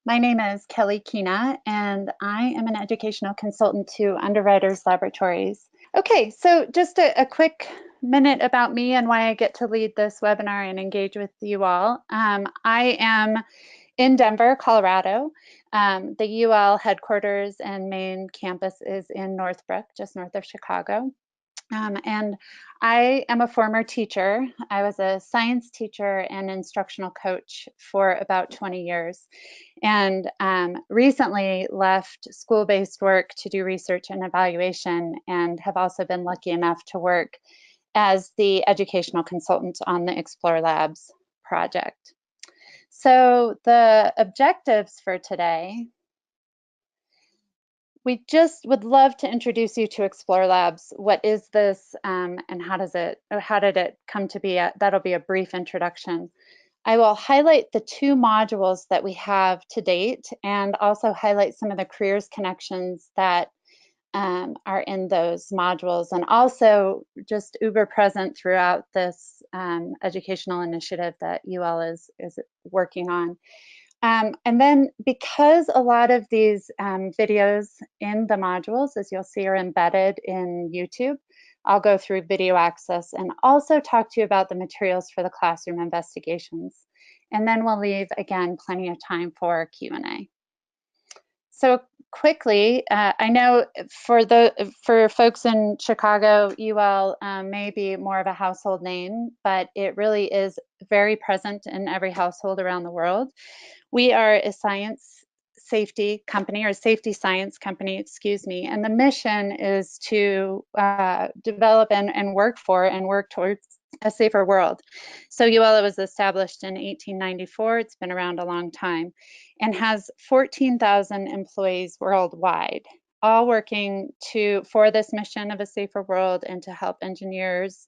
My name is Kelly Keena, and I am an educational consultant to Underwriters Laboratories. Okay, so just a quick minute about me and why I get to lead this webinar and engage with you all. I am in Denver, Colorado. The UL headquarters and main campus is in Northbrook, just north of Chicago. And I am a former teacher. I was a science teacher and instructional coach for about 20 years, and recently left school-based work to do research and evaluation, and have also been lucky enough to work as the educational consultant on the Xplorlabs project. So the objectives for today, we just would love to introduce you to Xplorlabs. What is this, and how did it come to be? That'll be a brief introduction. I will highlight the two modules that we have to date, and also highlight some of the careers connections that are in those modules, and also just uber present throughout this educational initiative that UL is working on. And then, because a lot of these videos in the modules, as you'll see, are embedded in YouTube, I'll go through video access and also talk to you about the materials for the classroom investigations. And then we'll leave, again, plenty of time for Q&A. So quickly, I know for folks in Chicago, UL may be more of a household name, but it really is very present in every household around the world. We are a science safety company, or safety science company, excuse me, and the mission is to develop and work for and work towards a safer world. So UL was established in 1894. It's been around a long time and has 14,000 employees worldwide, all working for this mission of a safer world and to help engineers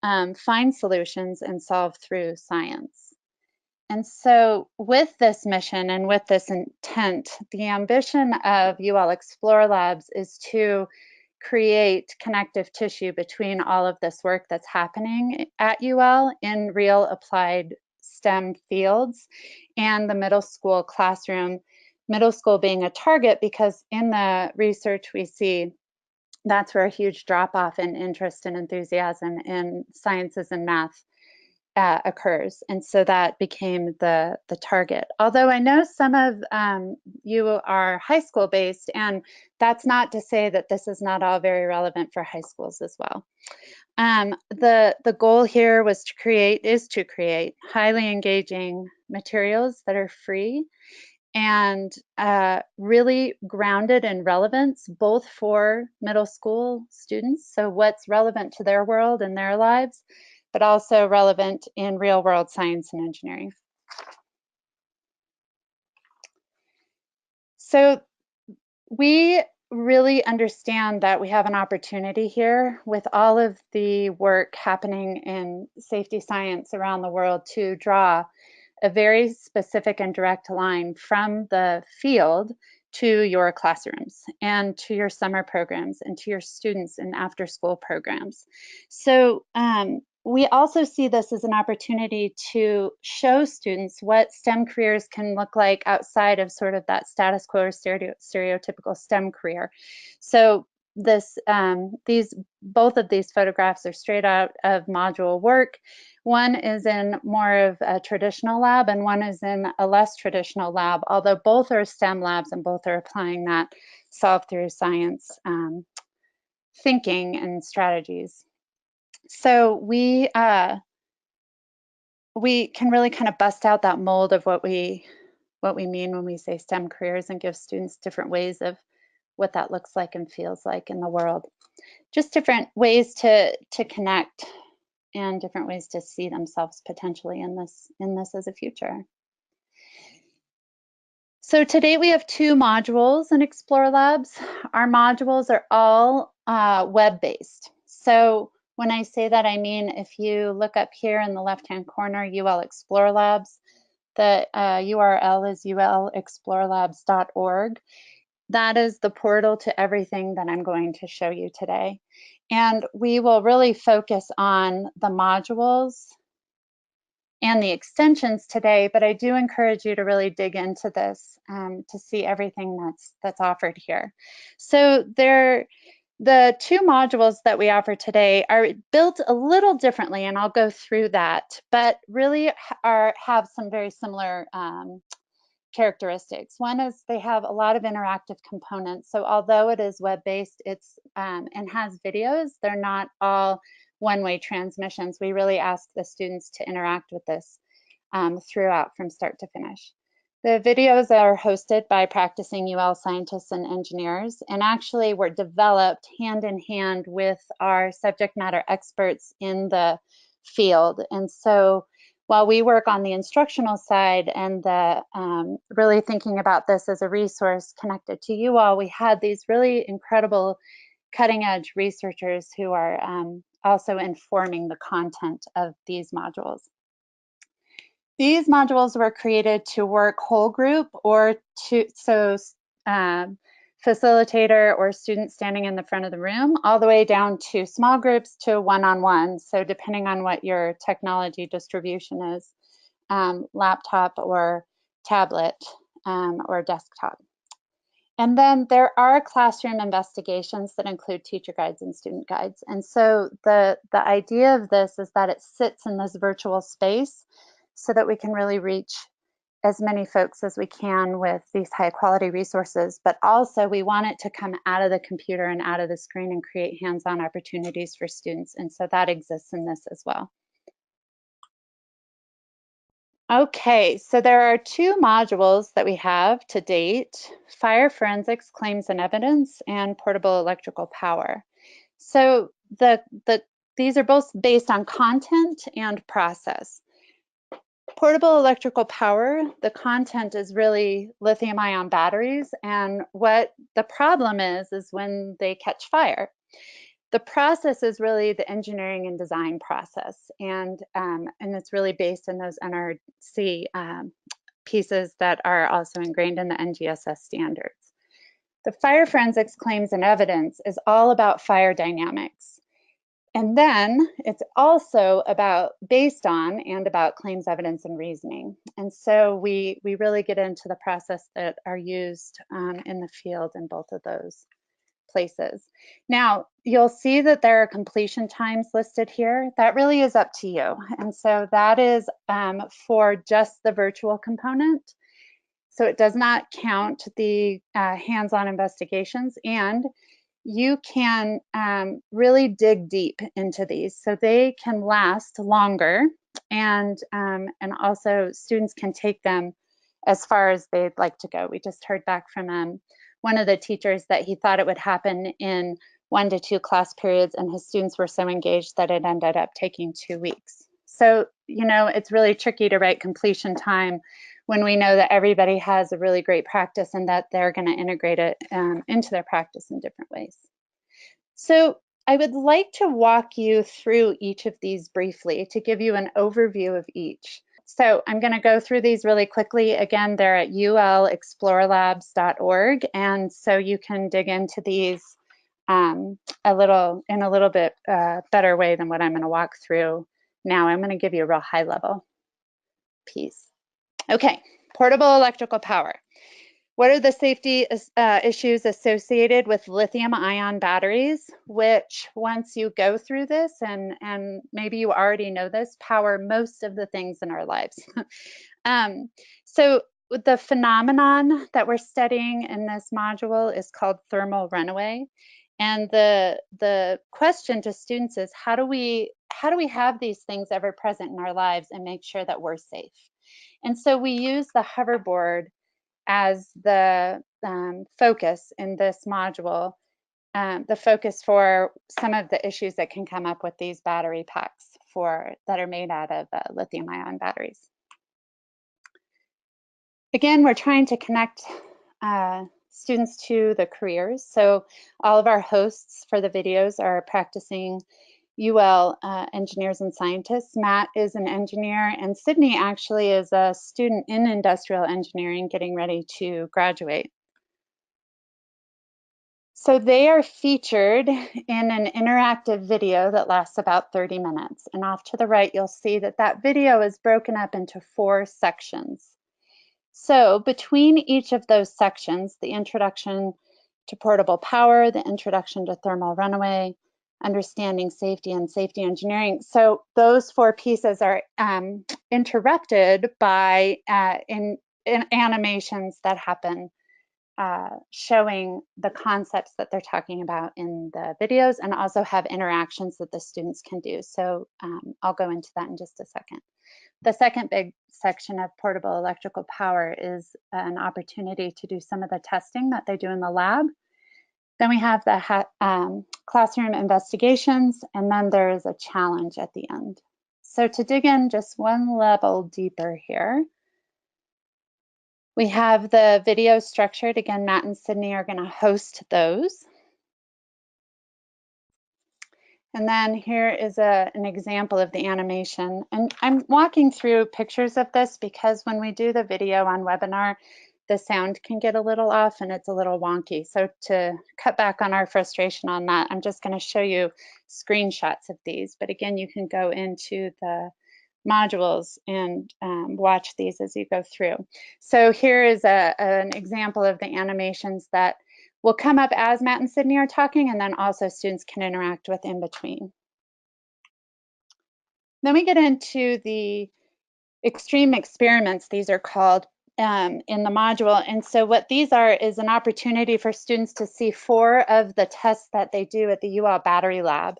find solutions and solve through science. And so with this mission and with this intent, the ambition of UL Xplorlabs is to create connective tissue between all of this work that's happening at UL in real applied STEM fields and the middle school classroom, middle school being a target because in the research we see that's where a huge drop-off in interest and enthusiasm in sciences and math occurs, and so that became the target. Although I know some of you are high school based, and that's not to say that this is not all very relevant for high schools as well. The goal here was to create highly engaging materials that are free and really grounded in relevance, both for middle school students, so what's relevant to their world and their lives, but also relevant in real world science and engineering. So we really understand that we have an opportunity here with all of the work happening in safety science around the world to draw a very specific and direct line from the field to your classrooms and to your summer programs and to your students in after school programs. So we also see this as an opportunity to show students what STEM careers can look like outside of sort of that status quo or stereotypical STEM career. So both of these photographs are straight out of module work. One is in more of a traditional lab and one is in a less traditional lab, although both are STEM labs and both are applying that solve through science thinking and strategies. So we can really kind of bust out that mold of what we mean when we say STEM careers and give students different ways of what that looks like and feels like in the world. Just different ways to connect and different ways to see themselves potentially in this as a future. So today we have two modules in Xplorlabs. Our modules are all web-based. So when I say that, I mean if you look up here in the left-hand corner, UL Xplorlabs, the URL is ulxplorlabs.org. That is the portal to everything that I'm going to show you today. And we will really focus on the modules and the extensions today, but I do encourage you to really dig into this to see everything that's offered here. So the two modules that we offer today are built a little differently, and I'll go through that, but really have some very similar characteristics. One is they have a lot of interactive components. So although it is web-based, it's and has videos, they're not all one-way transmissions. We really ask the students to interact with this throughout from start to finish. The videos are hosted by practicing UL scientists and engineers, and actually were developed hand in hand with our subject matter experts in the field. And so while we work on the instructional side and the really thinking about this as a resource connected to you all, we had these really incredible cutting edge researchers who are also informing the content of these modules. These modules were created to work whole group or facilitator or student standing in the front of the room, all the way down to small groups to one-on-one. So depending on what your technology distribution is, laptop or tablet or desktop. And then there are classroom investigations that include teacher guides and student guides. And so the idea of this is that it sits in this virtual space so that we can really reach as many folks as we can with these high quality resources, but also we want it to come out of the computer and out of the screen and create hands-on opportunities for students. And so that exists in this as well. Okay, so there are two modules that we have to date: fire forensics, claims and evidence, and portable electrical power. So these are both based on content and process. Portable electrical power, the content is really lithium-ion batteries, and what the problem is when they catch fire. The process is really the engineering and design process, and it's really based in those NRC pieces that are also ingrained in the NGSS standards. The fire forensics, claims and evidence is all about fire dynamics. And then it's also based on and about claims, evidence, and reasoning. And so we really get into the process that are used in the field in both of those places. Now, you'll see that there are completion times listed here. That really is up to you. And so that is for just the virtual component. So it does not count the hands-on investigations, and you can really dig deep into these. So they can last longer, and also students can take them as far as they'd like to go. We just heard back from one of the teachers that he thought it would happen in 1 to 2 class periods, and his students were so engaged that it ended up taking 2 weeks. So, you know, it's really tricky to write completion time when we know that everybody has a really great practice and that they're going to integrate it into their practice in different ways. So I would like to walk you through each of these briefly to give you an overview of each. So I'm going to go through these really quickly. Again, they're at ulxplorlabs.org, and so you can dig into these in a little bit better way than what I'm going to walk through now. I'm going to give you a real high level piece. Okay, portable electrical power. What are the safety issues associated with lithium-ion batteries, which once you go through this, and maybe you already know this, power most of the things in our lives. So the phenomenon that we're studying in this module is called thermal runaway. And the question to students is, how do we have these things ever present in our lives and make sure that we're safe? And so we use the hoverboard as the focus in this module, the focus for some of the issues that can come up with these battery packs that are made out of lithium-ion batteries. Again, we're trying to connect students to the careers. So all of our hosts for the videos are practicing UL engineers and scientists. Matt is an engineer, and Sydney actually is a student in industrial engineering getting ready to graduate. So they are featured in an interactive video that lasts about 30 minutes. And off to the right, you'll see that that video is broken up into 4 sections. So between each of those sections, the introduction to portable power, the introduction to thermal runaway, understanding safety and safety engineering. So those 4 pieces are interrupted by in animations that happen showing the concepts that they're talking about in the videos, and also have interactions that the students can do. So I'll go into that in just a second. The second big section of portable electrical power is an opportunity to do some of the testing that they do in the lab. Then we have the classroom investigations, and then there is a challenge at the end. So to dig in just one level deeper here, we have the video structured. Again, Matt and Sydney are going to host those. And then here is an example of the animation. And I'm walking through pictures of this because when we do the video on webinar, the sound can get a little off and it's a little wonky. So to cut back on our frustration on that, I'm just going to show you screenshots of these. But again, you can go into the modules and watch these as you go through. So here is an example of the animations that will come up as Matt and Sydney are talking, and then also students can interact with in between. Then we get into the XTREME experiments, these are called, in the module. And so what these are is an opportunity for students to see 4 of the tests that they do at the UL Battery Lab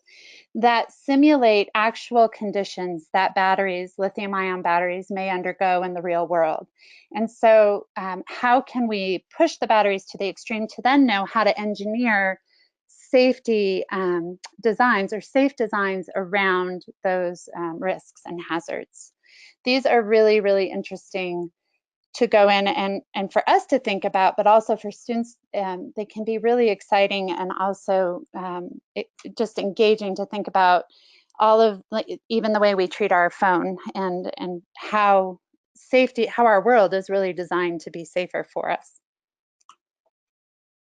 that simulate actual conditions that batteries, lithium-ion batteries, may undergo in the real world. And so how can we push the batteries to the extreme to then know how to engineer safety designs or safe designs around those risks and hazards? These are really, really interesting to go in and for us to think about, but also for students, they can be really exciting and also just engaging to think about all of, like, even the way we treat our phone and how our world is really designed to be safer for us.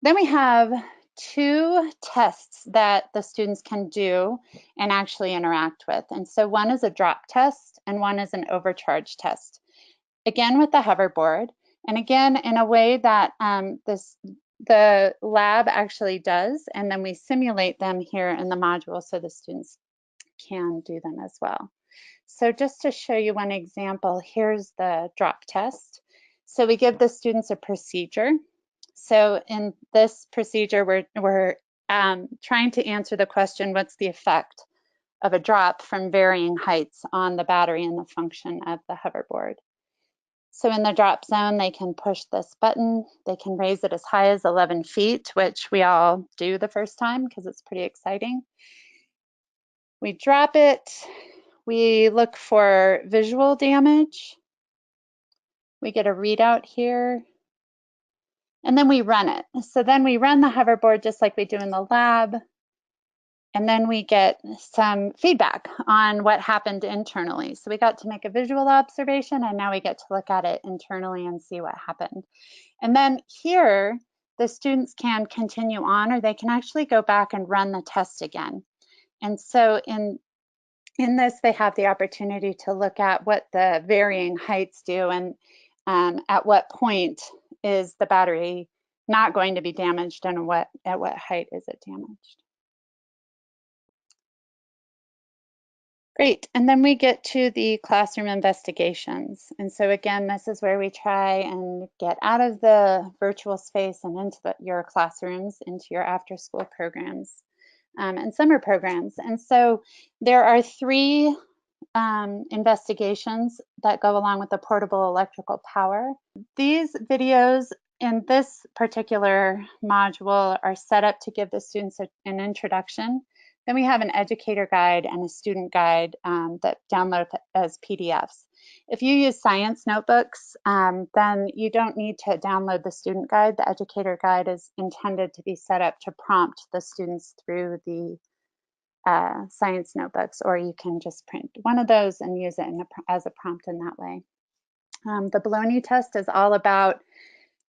Then we have 2 tests that the students can do and actually interact with. And so one is a drop test and one is an overcharge test. Again with the hoverboard, and again in a way that the lab actually does, and then we simulate them here in the module so the students can do them as well. So just to show you one example, here's the drop test. So we give the students a procedure. So in this procedure, we're trying to answer the question, what's the effect of a drop from varying heights on the battery and the function of the hoverboard? So in the drop zone, they can push this button. They can raise it as high as 11 feet, which we all do the first time because it's pretty exciting. We drop it. We look for visual damage. We get a readout here. And then we run it. So then we run the hoverboard just like we do in the lab. And then we get some feedback on what happened internally. So we got to make a visual observation, and now we get to look at it internally and see what happened. And then here, the students can continue on, or they can actually go back and run the test again. And so in this, they have the opportunity to look at what the varying heights do and at what point is the battery not going to be damaged and at what height is it damaged. Great, and then we get to the classroom investigations. And so again, this is where we try and get out of the virtual space and into your classrooms, into your after-school programs and summer programs. And so there are 3 investigations that go along with the portable electrical power. These videos in this particular module are set up to give the students an introduction. Then we have an educator guide and a student guide that download as PDFs. If you use science notebooks, then you don't need to download the student guide. The educator guide is intended to be set up to prompt the students through the science notebooks, or you can just print one of those and use it as a prompt in that way. The Bologna test is all about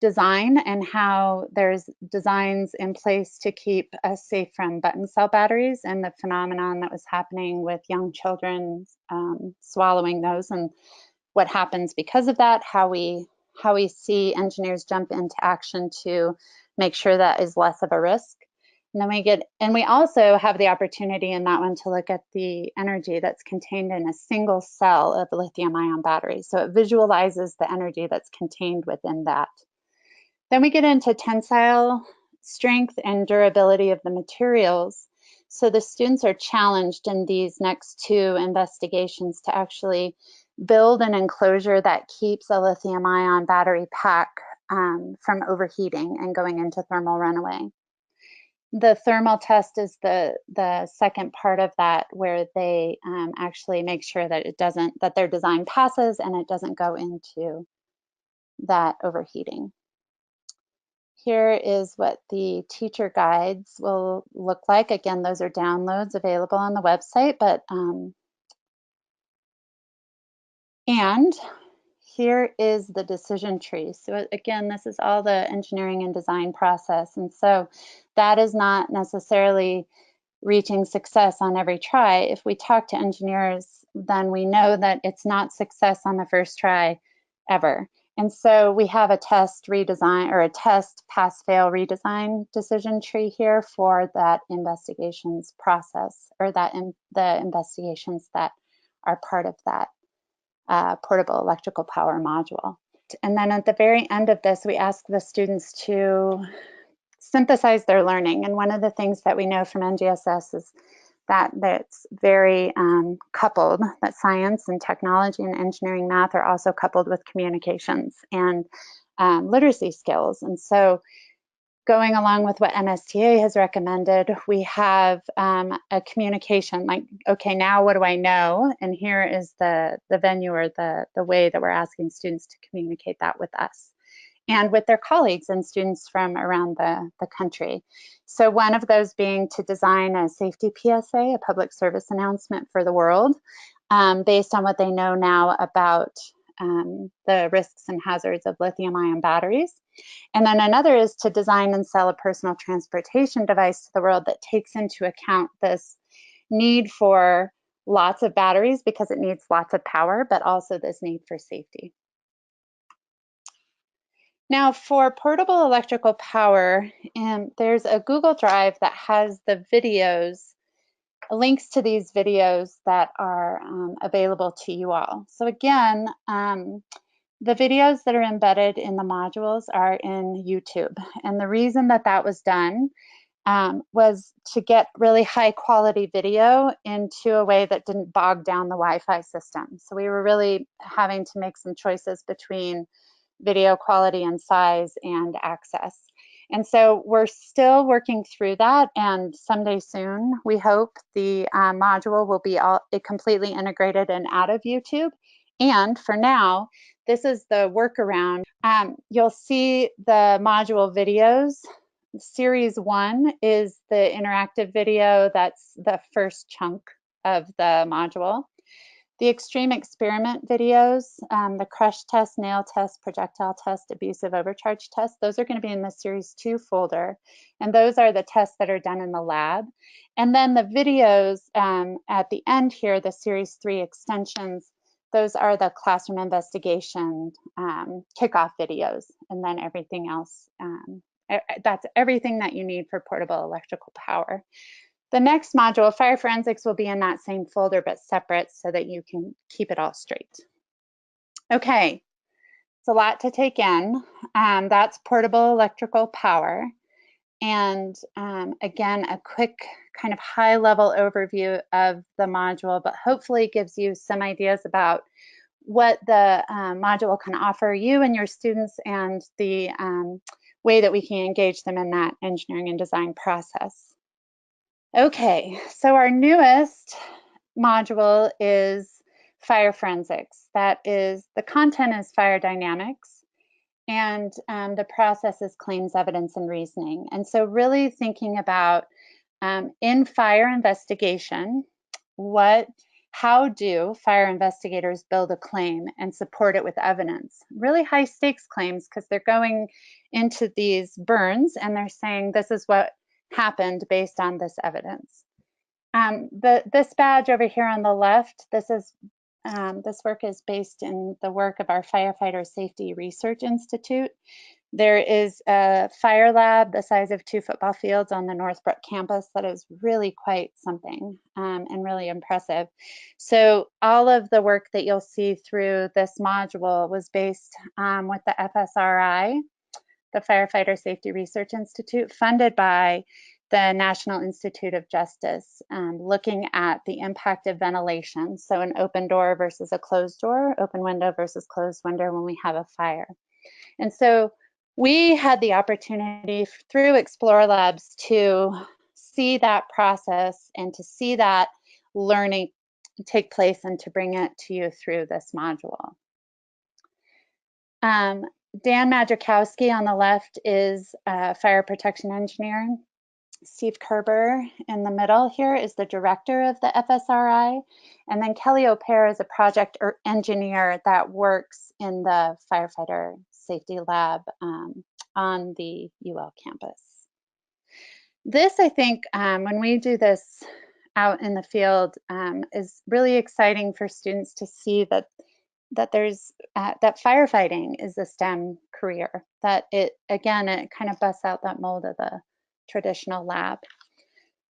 design and how there's designs in place to keep us safe from button cell batteries and the phenomenon that was happening with young children swallowing those, and what happens because of that, how we see engineers jump into action to make sure that is less of a risk. And we also have the opportunity in that one to look at the energy that's contained in a single cell of lithium-ion battery. So it visualizes the energy that's contained within that. Then we get into tensile strength and durability of the materials. So the students are challenged in these next two investigations to actually build an enclosure that keeps a lithium-ion battery pack from overheating and going into thermal runaway. The thermal test is the second part of that, where they actually make sure that that their design passes and it doesn't go into that overheating. Here is what the teacher guides will look like. Again, those are downloads available on the website, and here is the decision tree. So again, this is all the engineering and design process. And so that is not necessarily reaching success on every try. If we talk to engineers, then we know that it's not success on the first try ever. And so we have a test redesign, or a test pass-fail redesign decision tree here for that investigations process, or the investigations that are part of that portable electrical power module. And then at the very end of this, we ask the students to synthesize their learning. And one of the things that we know from NGSS is that it's very coupled, that science and technology and engineering math are also coupled with communications and literacy skills. And so going along with what NSTA has recommended, we have a communication, like, okay, now what do I know? And here is the venue, or the way that we're asking students to communicate that with us and with their colleagues and students from around the country. So one of those being to design a safety PSA, a public service announcement for the world, based on what they know now about the risks and hazards of lithium-ion batteries. And then another is to design and sell a personal transportation device to the world that takes into account this need for lots of batteries because it needs lots of power, but also this need for safety. Now, for portable electrical power, there's a Google Drive that has the videos, links to these videos that are available to you all. So again, the videos that are embedded in the modules are in YouTube. And the reason that that was done was to get really high quality video into a way that didn't bog down the Wi-Fi system. So we were really having to make some choices between video quality and size and access. And so we're still working through that, and someday soon, we hope the module will be completely integrated and out of YouTube. And for now, this is the workaround. You'll see the module videos. Series 1 is the interactive video. That's the first chunk of the module. The extreme experiment videos, the crush test, nail test, projectile test, abusive overcharge test, those are going to be in the Series 2 folder. And those are the tests that are done in the lab. And then the videos at the end here, the Series 3 extensions, those are the classroom investigation kickoff videos. And then everything else, that's everything that you need for portable electrical power. The next module, fire forensics, will be in that same folder but separate so that you can keep it all straight. Okay, it's a lot to take in. That's portable electrical power. And again, a quick kind of high level overview of the module, but hopefully gives you some ideas about what the module can offer you and your students, and the way that we can engage them in that engineering and design process. Okay, so our newest module is fire forensics. That is, the content is fire dynamics, and the process is claims, evidence, and reasoning. And so really thinking about in fire investigation, how do fire investigators build a claim and support it with evidence? Really high stakes claims, because they're going into these burns and they're saying this is what happened based on this evidence. This badge over here on the left, this work is based in the work of our Firefighter Safety Research Institute. There is a fire lab the size of 2 football fields on the Northbrook campus that is really quite something and really impressive. So all of the work that you'll see through this module was based with the FSRI, the Firefighter Safety Research Institute, funded by the National Institute of Justice, looking at the impact of ventilation. So an open door versus a closed door, open window versus closed window when we have a fire. And so we had the opportunity through Xplorlabs to see that process and to see that learning take place and to bring it to you through this module. Dan Madrzykowski on the left is a fire protection engineer. Steve Kerber in the middle here is the director of the FSRI. And then Kelly O'Pear is a project engineer that works in the firefighter safety lab on the UL campus. This, I think, when we do this out in the field, is really exciting for students to see that there's that firefighting is a STEM career, that it kind of busts out that mold of the traditional lab.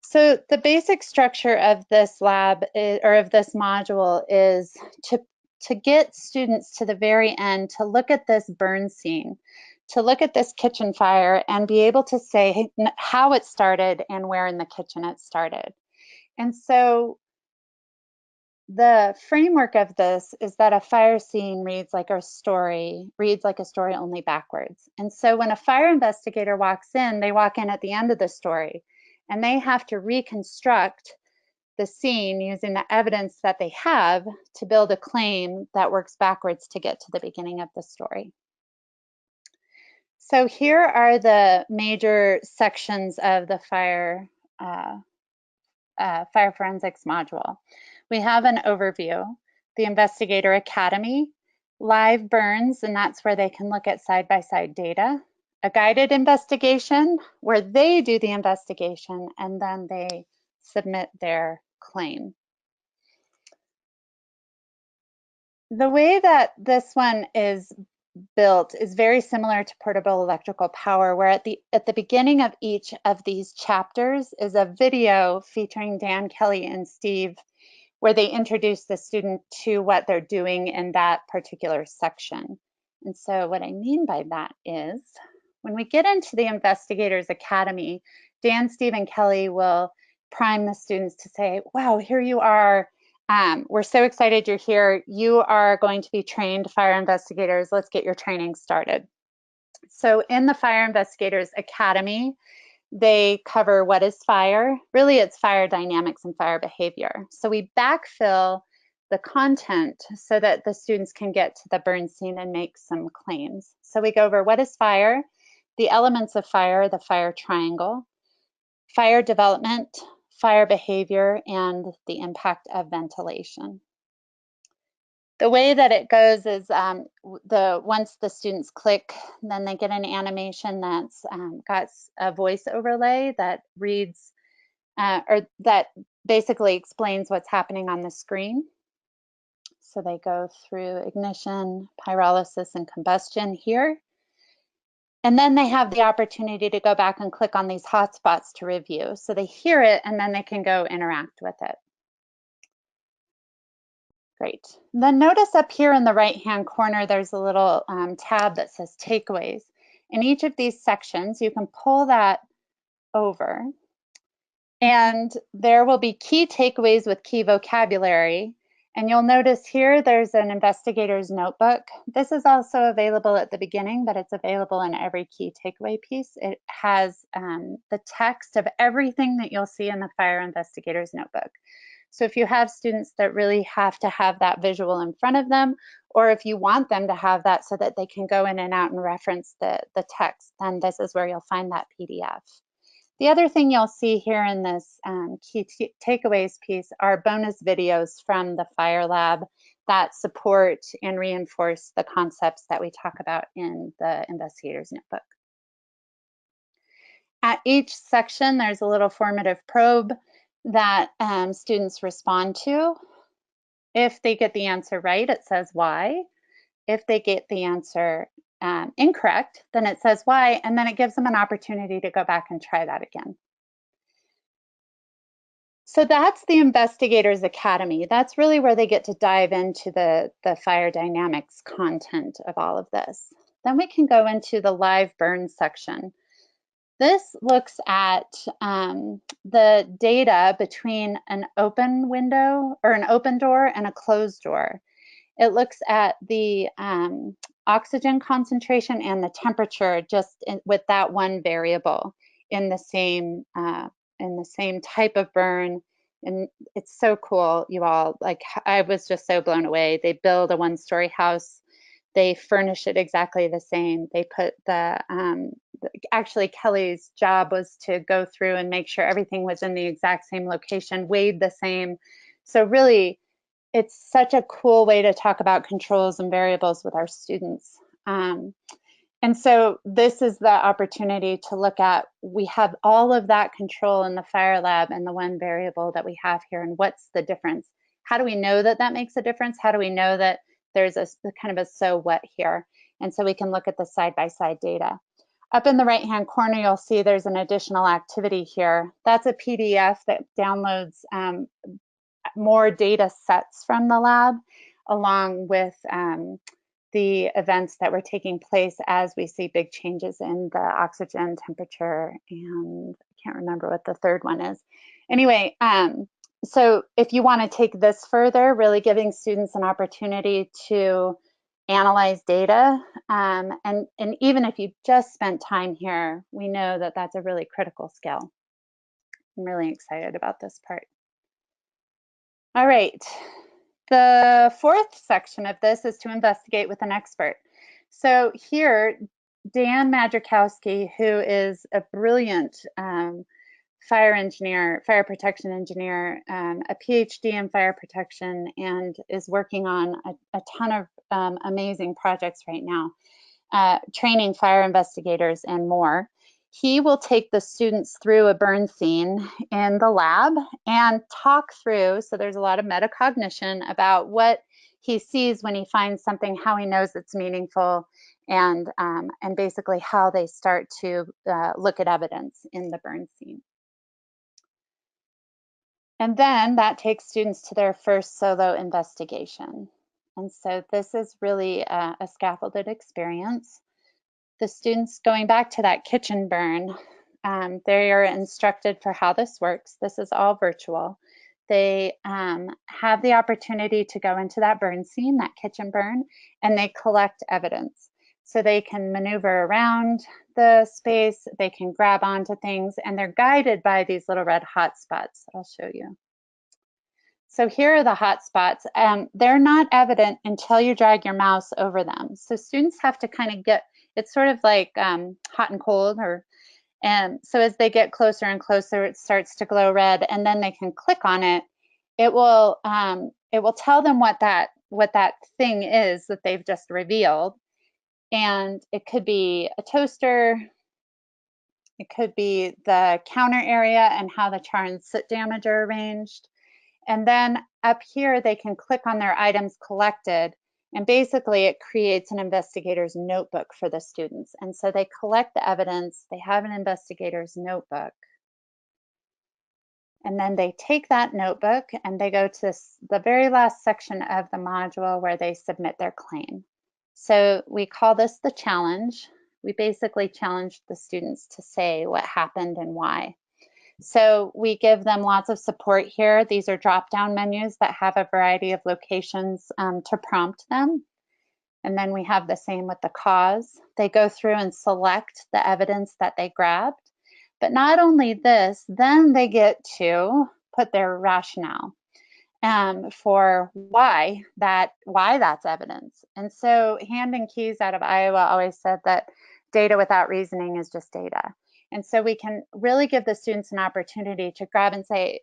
So the basic structure of this lab or of this module is to get students to the very end to look at this burn scene, to look at this kitchen fire and be able to say how it started and where in the kitchen it started. And so the framework of this is that a fire scene reads like a story only backwards. And so when a fire investigator walks in, they walk in at the end of the story and they have to reconstruct the scene using the evidence that they have to build a claim that works backwards to get to the beginning of the story. So here are the major sections of the fire forensics module. We have an overview, the Investigator Academy, live burns, and that's where they can look at side-by-side data, a guided investigation where they do the investigation and then they submit their claim. The way that this one is built is very similar to portable electrical power, where at the beginning of each of these chapters is a video featuring Dan, Kelly, and Steve, where they introduce the student to what they're doing in that particular section. And so what I mean by that is, when we get into the Investigators Academy, Dan, Steve, and Kelly will prime the students to say, wow, here you are. We're so excited you're here. You are going to be trained fire investigators. Let's get your training started. So in the Fire Investigators Academy, they cover what is fire. Really, it's fire dynamics and fire behavior. So we backfill the content so that the students can get to the burn scene and make some claims. So we go over what is fire, the elements of fire, the fire triangle, fire development, fire behavior, and the impact of ventilation. The way that it goes is once the students click, then they get an animation that's got a voice overlay that reads or that basically explains what's happening on the screen. So they go through ignition, pyrolysis, and combustion here. And then they have the opportunity to go back and click on these hotspots to review. So they hear it and then they can go interact with it. Great. Then notice up here in the right-hand corner, there's a little tab that says takeaways. In each of these sections, you can pull that over and there will be key takeaways with key vocabulary. And you'll notice here, there's an investigator's notebook. This is also available at the beginning, but it's available in every key takeaway piece. It has the text of everything that you'll see in the fire investigator's notebook. So if you have students that really have to have that visual in front of them, or if you want them to have that so that they can go in and out and reference the text, then this is where you'll find that PDF. The other thing you'll see here in this key takeaways piece are bonus videos from the Fire Lab that support and reinforce the concepts that we talk about in the investigator's notebook. At each section, there's a little formative probe that students respond to. If they get the answer right, it says why. If they get the answer incorrect, then it says why, and then it gives them an opportunity to go back and try that again. So that's the Investigators Academy. That's really where they get to dive into the fire dynamics content of all of this. Then we can go into the live burn section. This looks at the data between an open window or an open door and a closed door. It looks at the oxygen concentration and the temperature just with that one variable in the same type of burn. And it's so cool, you all. Like, I was just so blown away. They build a one-story house. They furnish it exactly the same. They put actually Kelly's job was to go through and make sure everything was in the exact same location, weighed the same. So really, it's such a cool way to talk about controls and variables with our students. And so this is the opportunity to look at, we have all of that control in the Fire Lab and the one variable that we have here, and what's the difference? How do we know that that makes a difference? How do we know that there's a kind of a so what here? And so we can look at the side-by-side data. Up in the right-hand corner, you'll see there's an additional activity here. That's a PDF that downloads more data sets from the lab, along with the events that were taking place as we see big changes in the oxygen temperature, and I can't remember what the third one is. Anyway, so if you want to take this further, really giving students an opportunity to analyze data, and even if you just spent time here, we know that that's a really critical skill. I'm really excited about this part. All right. The fourth section of this is to investigate with an expert. So here, Dan Madrikowski, who is a brilliant fire engineer, fire protection engineer, a PhD in fire protection, and is working on a ton of amazing projects right now, training fire investigators and more. He will take the students through a burn scene in the lab and talk through, so there's a lot of metacognition about what he sees when he finds something, how he knows it's meaningful, and basically how they start to look at evidence in the burn scene. And then that takes students to their first solo investigation. And so this is really a scaffolded experience. The students, going back to that kitchen burn, they are instructed for how this works. This is all virtual. They have the opportunity to go into that burn scene, that kitchen burn, and they collect evidence. So they can maneuver around the space, they can grab onto things, and they're guided by these little red hot spots. I'll show you. So here are the hot spots. They're not evident until you drag your mouse over them. So students have to kind of get, it's sort of like hot and cold, and so as they get closer and closer, it starts to glow red, and then they can click on it. It will tell them what that thing is that they've just revealed, and it could be a toaster, it could be the counter area and how the char and soot damage are arranged. And then up here, they can click on their items collected, and basically it creates an investigator's notebook for the students. And so they collect the evidence, they have an investigator's notebook, and then they take that notebook and they go to the very last section of the module where they submit their claim. So we call this the challenge. We basically challenge the students to say what happened and why. So we give them lots of support here. These are drop-down menus that have a variety of locations to prompt them. And then we have the same with the cause. They go through and select the evidence that they grabbed. But not only this, then they get to put their rationale for why that's evidence. And so Hand and Keys out of Iowa always said that data without reasoning is just data. And so we can really give the students an opportunity to grab and say,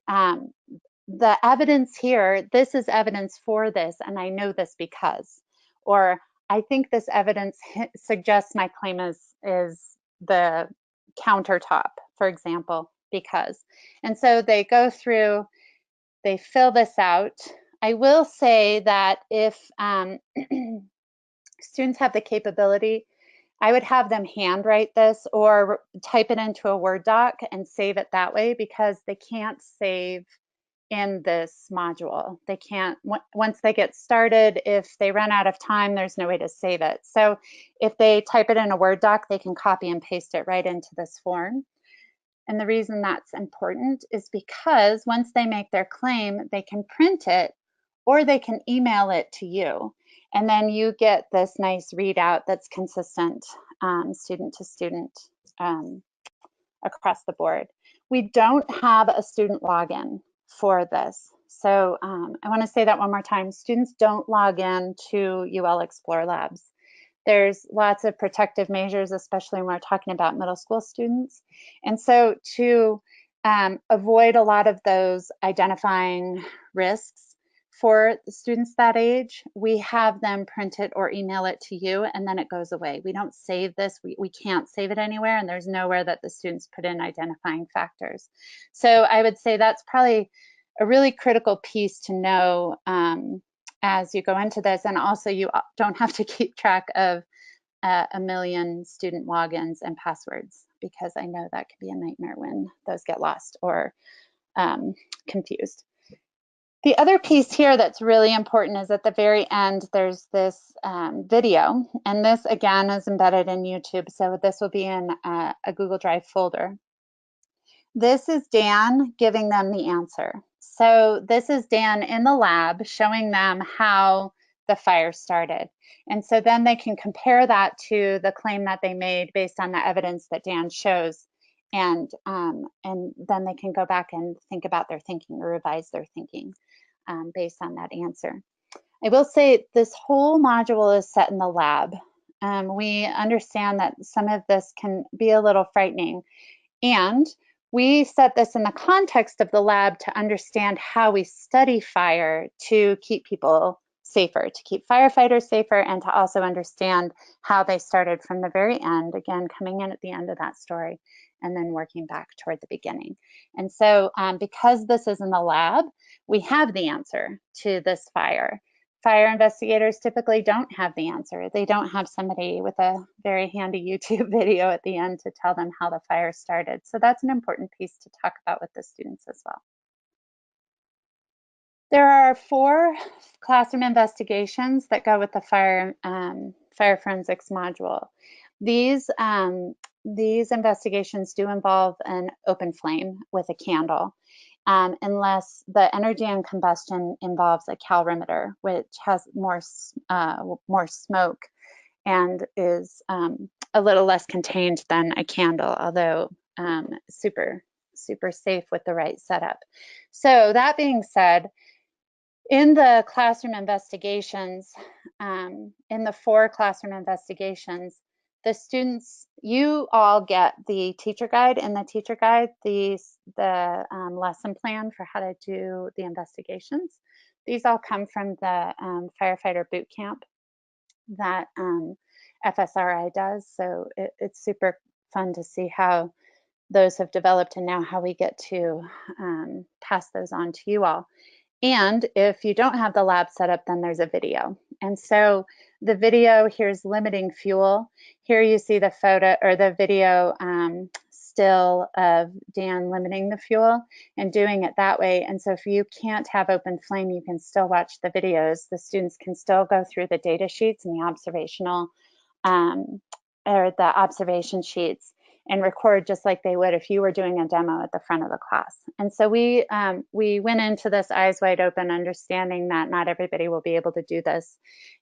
the evidence here, this is evidence for this, and I know this because, or I think this evidence suggests my claim is the countertop, for example, because. And so they go through, they fill this out. I will say that if students have the capability, I would have them handwrite this or type it into a Word doc and save it that way, because they can't save in this module. They can't, once they get started, if they run out of time, there's no way to save it. So if they type it in a Word doc, they can copy and paste it right into this form. And the reason that's important is because once they make their claim, they can print it or they can email it to you. And then you get this nice readout that's consistent student to student across the board. We don't have a student login for this. So I want to say that one more time. Students don't log in to UL Xplorlabs. There's lots of protective measures, especially when we're talking about middle school students. And so to avoid a lot of those identifying risks for students that age, we have them print it or email it to you, and then it goes away. We don't save this. We can't save it anywhere, and there's nowhere that the students put in identifying factors. So I would say that's probably a really critical piece to know as you go into this. And also you don't have to keep track of a million student logins and passwords, because I know that can be a nightmare when those get lost or confused. The other piece here that's really important is at the very end, there's this video, and this again is embedded in YouTube. So this will be in a Google Drive folder. This is Dan giving them the answer. So this is Dan in the lab showing them how the fire started. And so then they can compare that to the claim that they made based on the evidence that Dan shows. And then they can go back and think about their thinking or revise their thinking based on that answer. I will say this whole module is set in the lab. We understand that some of this can be a little frightening, and we set this in the context of the lab to understand how we study fire to keep people safer, to keep firefighters safer, and to also understand how they started from the very end, again, coming in at the end of that story, and then working back toward the beginning. And so because this is in the lab, we have the answer to this fire. Fire investigators typically don't have the answer. They don't have somebody with a very handy YouTube video at the end to tell them how the fire started. So that's an important piece to talk about with the students as well. There are 4 classroom investigations that go with the fire forensics module. These investigations do involve an open flame with a candle. Unless the energy and combustion involves a calorimeter, which has more smoke and is a little less contained than a candle, although super safe with the right setup. So that being said, in the classroom investigations, in the 4 classroom investigations, the students, you all get the teacher guide. In the teacher guide, the lesson plan for how to do the investigations. These all come from the firefighter boot camp that FSRI does. So it's super fun to see how those have developed and now how we get to pass those on to you all. And if you don't have the lab set up, then there's a video. And so the video, here's limiting fuel. Here you see the photo or the video still of Dan limiting the fuel and doing it that way. And so if you can't have open flame, you can still watch the videos. The students can still go through the data sheets and the observational or the observation sheets and record just like they would if you were doing a demo at the front of the class. And so we went into this eyes wide open, understanding that not everybody will be able to do this.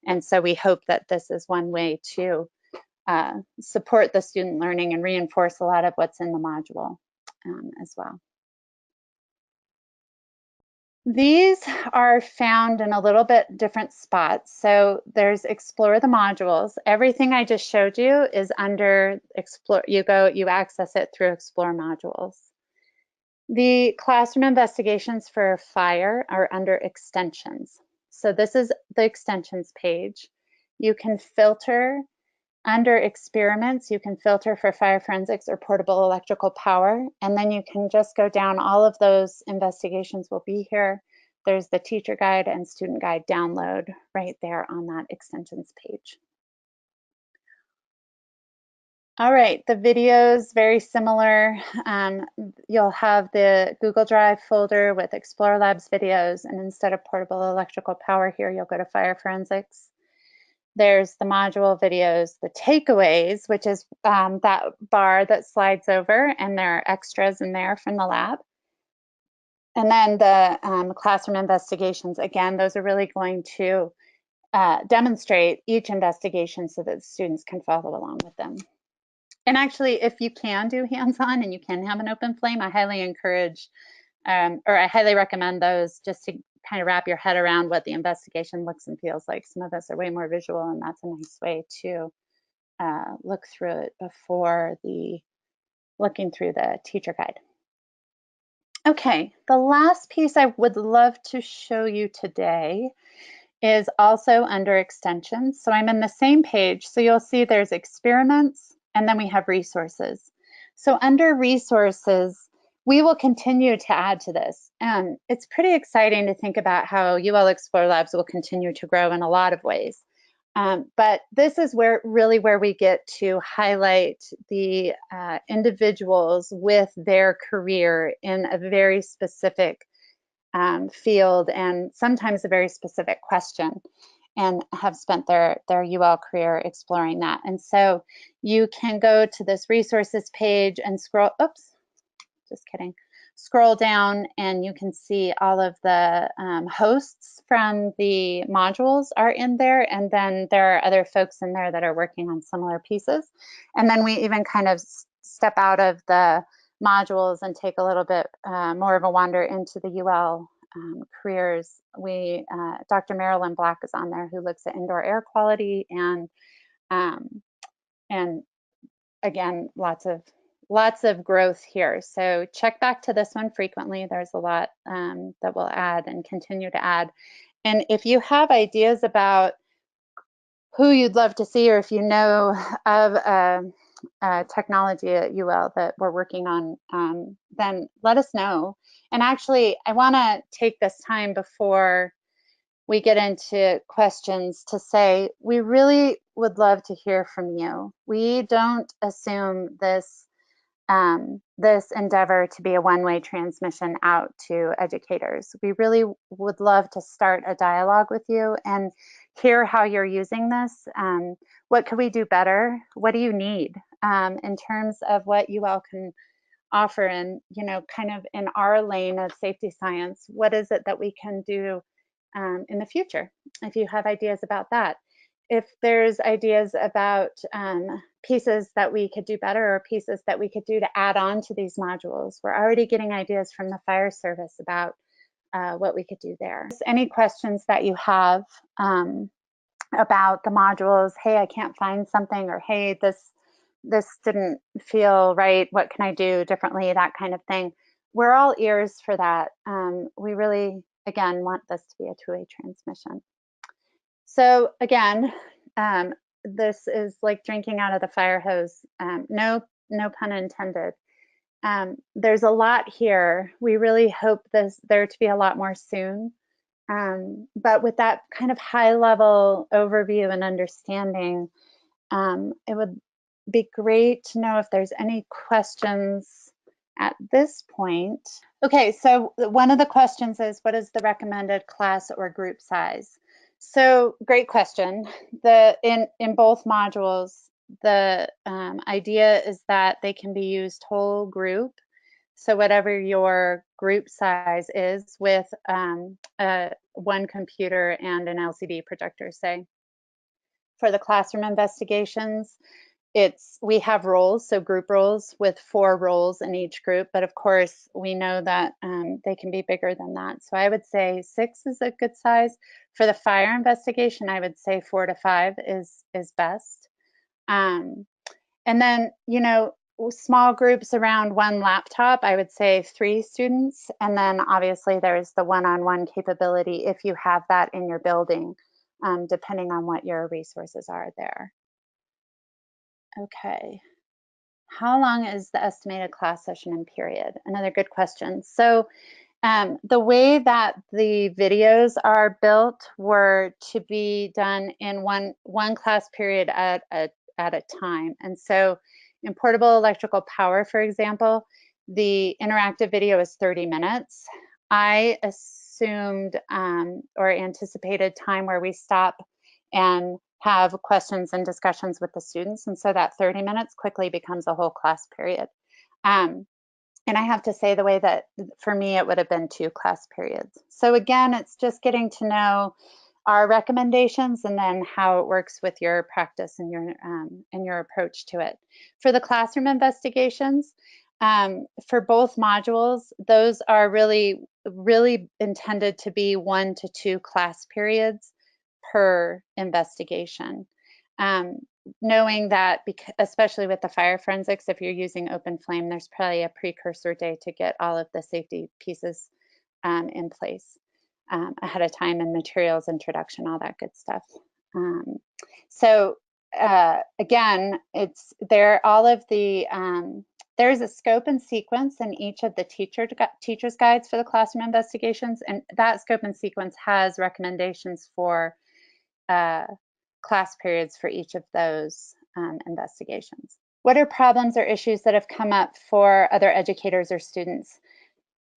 And so we hope that this is one way to support the student learning and reinforce a lot of what's in the module as well. These are found in a little bit different spots. So there's Explore the modules. Everything I just showed you is under Explore. You access it through Explore modules. The classroom investigations for fire are under extensions. So this is the extensions page. You can filter under experiments, you can filter for fire forensics or portable electrical power, and then you can just go down. All of those investigations will be here. There's the teacher guide and student guide download right there on that extensions page. All right, the videos, very similar. You'll have the Google Drive folder with Xplorlabs videos, and instead of portable electrical power here, you'll go to fire forensics. There's the module videos, the takeaways, which is that bar that slides over, and there are extras in there from the lab. And then the classroom investigations, again, those are really going to demonstrate each investigation so that students can follow along with them. And actually, if you can do hands-on and you can have an open flame, I highly encourage, or I highly recommend those just to kind of wrap your head around what the investigation looks and feels like. Some of us are way more visual, and that's a nice way to look through it before looking through the teacher guide. Okay, the last piece I would love to show you today is also under extensions. So I'm in the same page. So you'll see there's experiments, and then we have resources. So under resources, we will continue to add to this. And it's pretty exciting to think about how UL Xplorlabs will continue to grow in a lot of ways. But this is where we get to highlight the individuals with their career in a very specific field, and sometimes a very specific question, and have spent their UL career exploring that. And so you can go to this resources page and scroll, oops, just kidding, scroll down, and you can see all of the hosts from the modules are in there, and then there are other folks in there that are working on similar pieces. And then we even kind of step out of the modules and take a little bit more of a wander into the UL careers. Dr. Marilyn Black is on there, who looks at indoor air quality, and again, lots of growth here. So check back to this one frequently. There's a lot that we'll add and continue to add. And if you have ideas about who you'd love to see, or if you know of technology at UL that we're working on, then let us know. And actually, I want to take this time before we get into questions to say we really would love to hear from you. We don't assume this endeavor to be a one-way transmission out to educators. We really would love to start a dialogue with you and hear how you're using this. What could we do better? What do you need in terms of what UL can offer, and kind of in our lane of safety science? What is it that we can do in the future? If you have ideas about that. If there's ideas about pieces that we could do better, or pieces that we could do to add on to these modules. We're already getting ideas from the fire service about what we could do there. Any questions that you have about the modules? Hey, I can't find something, or hey, this didn't feel right. What can I do differently? That kind of thing. We're all ears for that. We really, again, want this to be a two-way transmission. So again, this is like drinking out of the fire hose. No pun intended. There's a lot here. We really hope there to be a lot more soon. But with that kind of high-level overview and understanding, it would be great to know if there's any questions at this point. Okay, so one of the questions is, what is the recommended class or group size? So great question. In both modules, the idea is that they can be used whole group. So whatever your group size is, with one computer and an LCD projector, say. For the classroom investigations, we have roles, so group roles with 4 roles in each group, but of course we know that they can be bigger than that. So I would say 6 is a good size. For the fire investigation, I would say 4 to 5 is best. And then, you know, small groups around 1 laptop, I would say 3 students. And then obviously there's the one-on-one capability if you have that in your building, depending on what your resources are there. Okay. How long is the estimated class session and period? Another good question. So the way that the videos are built were to be done in one class period at a time. And so in portable electrical power, for example, the interactive video is 30 minutes. I assumed or anticipated time where we stop and have questions and discussions with the students. And so that 30 minutes quickly becomes a whole class period. And I have to say the way that for me, it would have been 2 class periods. So again, it's just getting to know our recommendations and then how it works with your practice and your approach to it. For the classroom investigations, for both modules, those are really intended to be 1 to 2 class periods per investigation. Knowing that, especially with the fire forensics, if you're using open flame, there's probably a precursor day to get all of the safety pieces in place ahead of time, and materials introduction, all that good stuff. So again, it's there. All of the there's a scope and sequence in each of the teacher's guides for the classroom investigations, and that scope and sequence has recommendations for class periods for each of those investigations. What are problems or issues that have come up for other educators or students?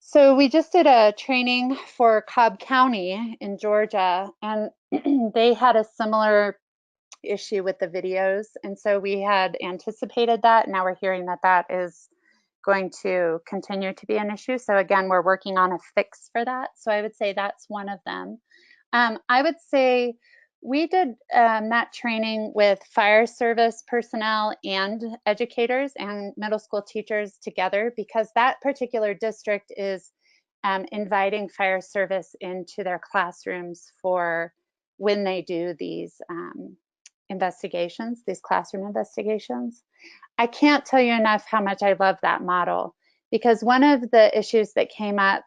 So we just did a training for Cobb County in Georgia, and they had a similar issue with the videos. And so we had anticipated that. Now we're hearing that that is going to continue to be an issue. So again, we're working on a fix for that. So I would say that's one of them. I would say we did that training with fire service personnel and educators and middle school teachers together, because that particular district is inviting fire service into their classrooms for when they do these investigations, these classroom investigations. I can't tell you enough how much I love that model, because one of the issues that came up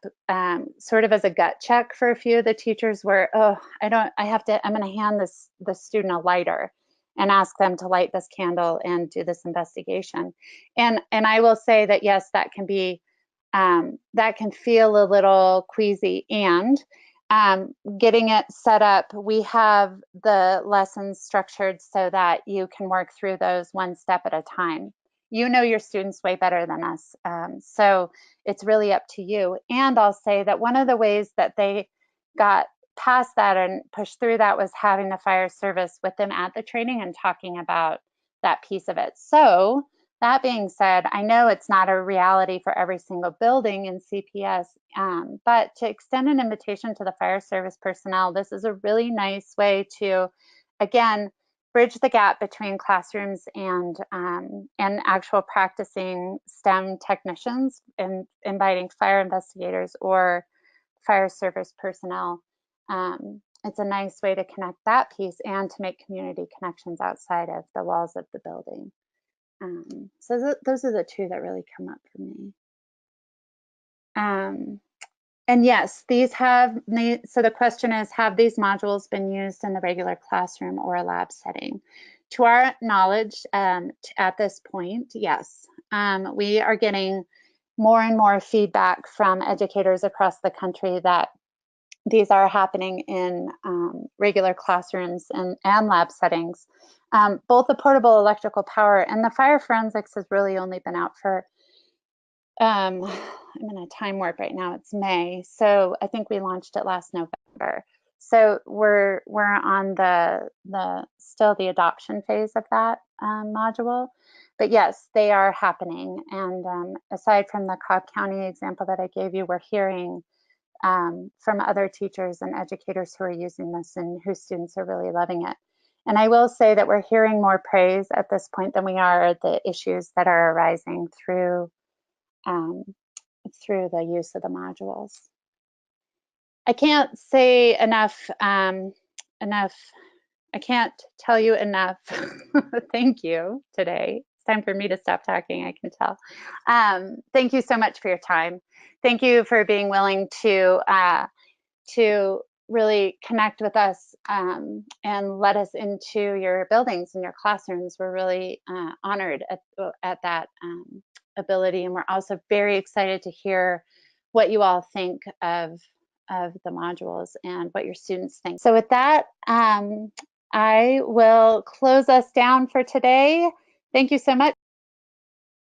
sort of as a gut check for a few of the teachers were, oh, I'm going to hand the student a lighter and ask them to light this candle and do this investigation. And I will say that, yes, that can be, that can feel a little queasy, and getting it set up, we have the lessons structured so that you can work through those one step at a time. You know your students way better than us, so it's really up to you. And I'll say that one of the ways that they got past that and pushed through that was having the fire service with them at the training and talking about that piece of it. So that being said, I know it's not a reality for every single building in CPS, but to extend an invitation to the fire service personnel, this is a really nice way to, again, bridge the gap between classrooms and actual practicing STEM technicians, and inviting fire investigators or fire service personnel. It's a nice way to connect that piece and to make community connections outside of the walls of the building. So those are the 2 that really come up for me. And yes, these have, so the question is, have these modules been used in the regular classroom or a lab setting? To our knowledge, at this point, yes. We are getting more and more feedback from educators across the country that these are happening in regular classrooms and lab settings. Both the portable electrical power and the fire forensics has really only been out for, I'm in a time warp right now, it's May. So I think we launched it last November. So we're on still the adoption phase of that module. But yes, they are happening. And aside from the Cobb County example that I gave you, we're hearing from other teachers and educators who are using this and whose students are really loving it. And I will say that we're hearing more praise at this point than we are the issues that are arising through through the use of the modules. I can't say enough, I can't tell you enough. Thank you today. It's time for me to stop talking, I can tell. Thank you so much for your time. Thank you for being willing to really connect with us and let us into your buildings and your classrooms. We're really honored at that ability, and we're also very excited to hear what you all think of the modules and what your students think. So with that, I will close us down for today. Thank you so much.